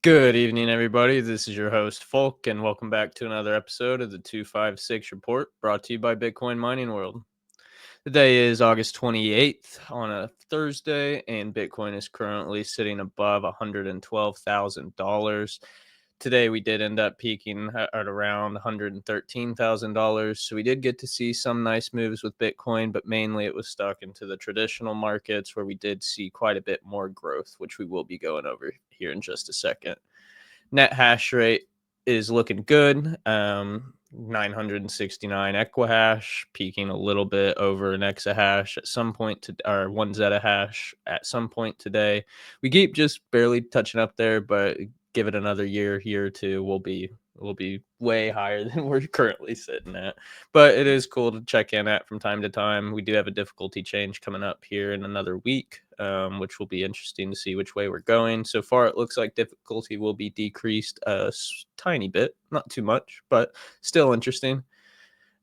Good evening, everybody. This is your host, Folk, and welcome back to another episode of the 256 Report brought to you by Bitcoin Mining World. Today is August 28th on a Thursday, and Bitcoin is currently sitting above $112,000. Today, we did end up peaking at around $113,000. So we did get to see some nice moves with Bitcoin, but mainly it was stuck into the traditional markets where we did see quite a bit more growth, which we will be going over here in just a second. Net hash rate is looking good. 969 equihash, peaking a little bit over an exahash at some point or 1 zettahash at some point today. We keep just barely touching up there, but give it another year or two, we'll be way higher than we're currently sitting at. But it is cool to check in at from time to time. We do have a difficulty change coming up here in another week, which will be interesting to see which way we're going. So far, it looks like difficulty will be decreased a tiny bit, not too much, but still interesting.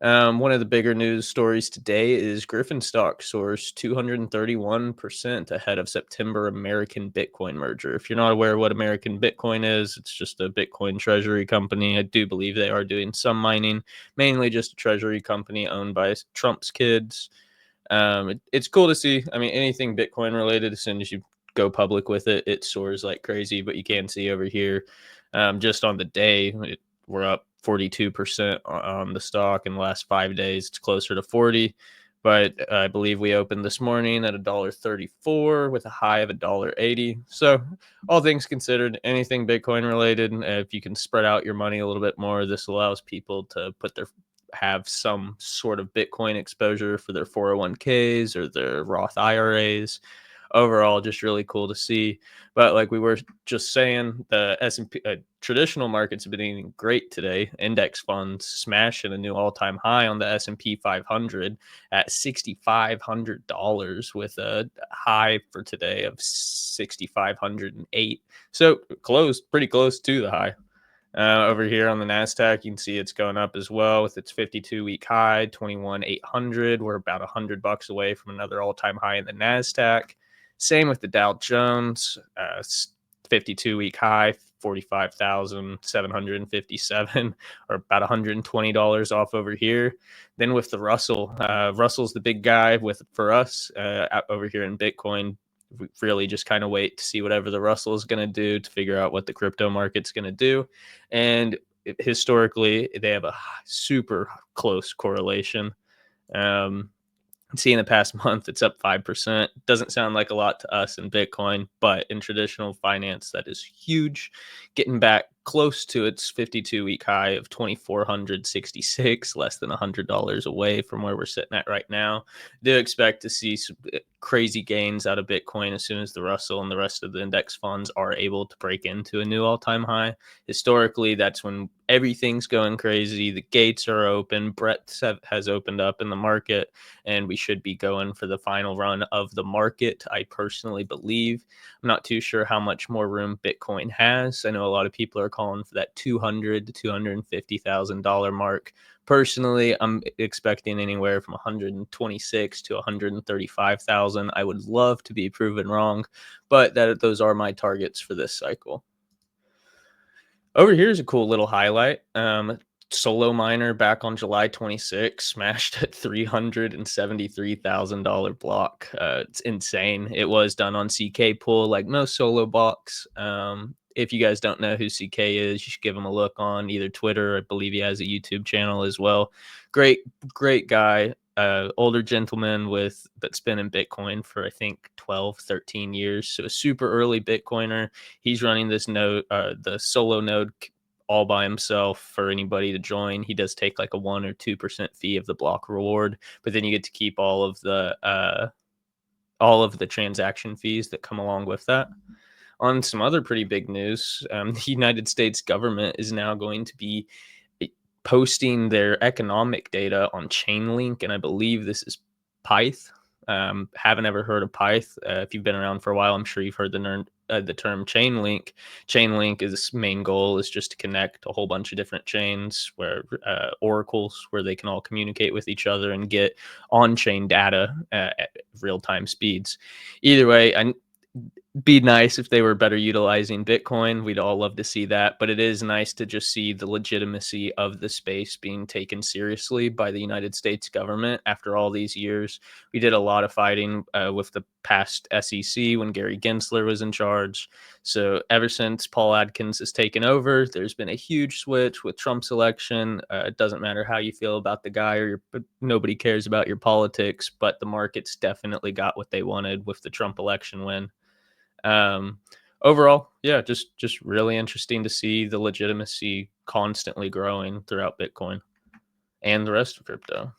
One of the bigger news stories today is Gryphon stock soars 231% ahead of September American Bitcoin merger. If you're not aware of what American Bitcoin is, it's just a Bitcoin treasury company. I do believe they are doing some mining, mainly just a treasury company owned by Trump's kids. It's cool to see. I mean, anything Bitcoin related, as soon as you go public with it, it soars like crazy. But you can see over here, just on the day, we're up 42% on the stock. In the last 5 days, it's closer to 40. But I believe we opened this morning at $1.34 with a high of $1.80. So, all things considered, anything Bitcoin related, if you can spread out your money a little bit more, this allows people to have some sort of Bitcoin exposure for their 401ks or their Roth IRAs. Overall, just really cool to see. But like we were just saying, the S&P traditional markets have been eating great today. Index funds smashing a new all-time high on the S&P 500 at $6,500 with a high for today of 6,508. So pretty close to the high. Over here on the NASDAQ, you can see it's going up as well with its 52-week high, 21,800. We're about $100 away from another all-time high in the NASDAQ. Same with the Dow Jones, 52-week high, 45,757, or about $120 off over here. Then with the Russell, Russell's the big guy for us over here in Bitcoin. We really just kind of wait to see whatever the Russell is going to do to figure out what the crypto market's going to do. And historically, they have a super close correlation. See, in the past month, it's up 5%. Doesn't sound like a lot to us in Bitcoin, but in traditional finance, that is huge. Getting back close to its 52-week high of 2,466, less than $100 away from where we're sitting at right now. Do expect to see some crazy gains out of Bitcoin as soon as the Russell and the rest of the index funds are able to break into a new all-time high. Historically, that's when everything's going crazy. The gates are open. Brett has opened up in the market, and we should be going for the final run of the market. I personally believe. I'm not too sure how much more room Bitcoin has. I know a lot of people are calling for that $200,000 to $250,000 mark. Personally, I'm expecting anywhere from 126 to 135,000. I would love to be proven wrong, but those are my targets for this cycle. Over here is a cool little highlight. Solo miner back on July 26 smashed a $373,000 block. It's insane. It was done on CK Pool like most solo blocks. If you guys don't know who CK is, you should give him a look on either Twitter. I believe he has a YouTube channel as well. Great guy. Older gentleman that's been in Bitcoin for I think 12, 13 years. So a super early Bitcoiner. He's running this node, the solo node, all by himself for anybody to join. He does take like a 1 or 2% fee of the block reward, but then you get to keep all of the transaction fees that come along with that. On some other pretty big news, the United States government is now going to be posting their economic data on Chainlink, and I believe this is Pyth. Haven't ever heard of Pyth. If you've been around for a while, I'm sure you've heard the term Chainlink. Chainlink is main goal is just to connect a whole bunch of different chains where oracles where they can all communicate with each other and get on-chain data at real-time speeds. Either way, Be nice if they were better utilizing Bitcoin. We'd all love to see that, but it is nice to just see the legitimacy of the space being taken seriously by the United States government after all these years. We did a lot of fighting with the past SEC when Gary Gensler was in charge. So ever since Paul Adkins has taken over, there's been a huge switch with Trump's election. It doesn't matter how you feel about the guy but nobody cares about your politics, but the markets definitely got what they wanted with the Trump election win. um Overall, yeah, just really interesting to see the legitimacy constantly growing throughout Bitcoin and the rest of crypto.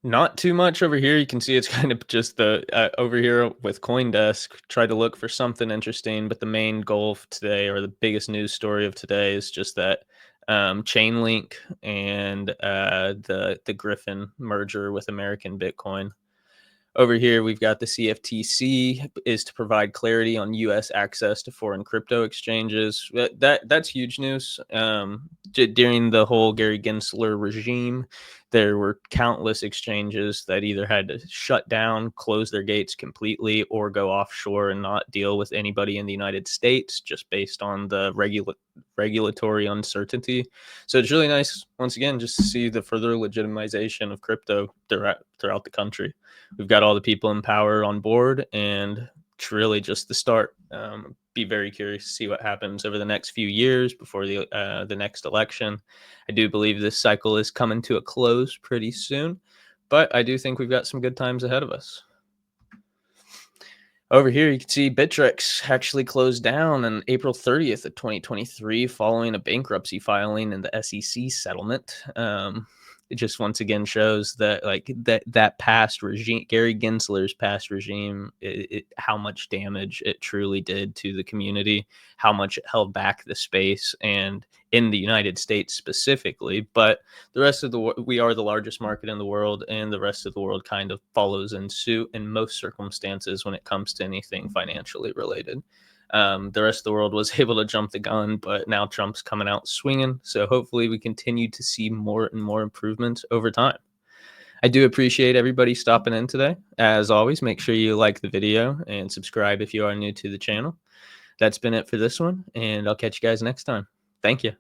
Not too much over here. You can see it's kind of just the over here with CoinDesk. Try to look for something interesting, but the main goal of today, or the biggest news story of today, is just that Chainlink and the Gryphon merger with American Bitcoin. Over here, we've got the CFTC is to provide clarity on U.S. access to foreign crypto exchanges. That's huge news. During the whole Gary Gensler regime, there were countless exchanges that either had to shut down, close their gates completely, or go offshore and not deal with anybody in the United States, just based on the regulatory uncertainty. So it's really nice, once again, just to see the further legitimization of crypto throughout the country. We've got all the people in power on board, and it's really just the start. Be very curious to see what happens over the next few years before the next election. I do believe this cycle is coming to a close pretty soon, but I do think we've got some good times ahead of us. Over here, you can see Bittrex actually closed down on April 30th of 2023 following a bankruptcy filing and the SEC settlement. It just once again shows that that past regime, Gary Gensler's past regime, how much damage it truly did to the community, how much it held back the space, and in the United States specifically. But the rest of we are the largest market in the world, and the rest of the world kind of follows in suit in most circumstances when it comes to anything financially related. The rest of the world was able to jump the gun, but now Trump's coming out swinging. So hopefully we continue to see more and more improvements over time. I do appreciate everybody stopping in today. As always, make sure you like the video and subscribe if you are new to the channel. That's been it for this one, and I'll catch you guys next time. Thank you.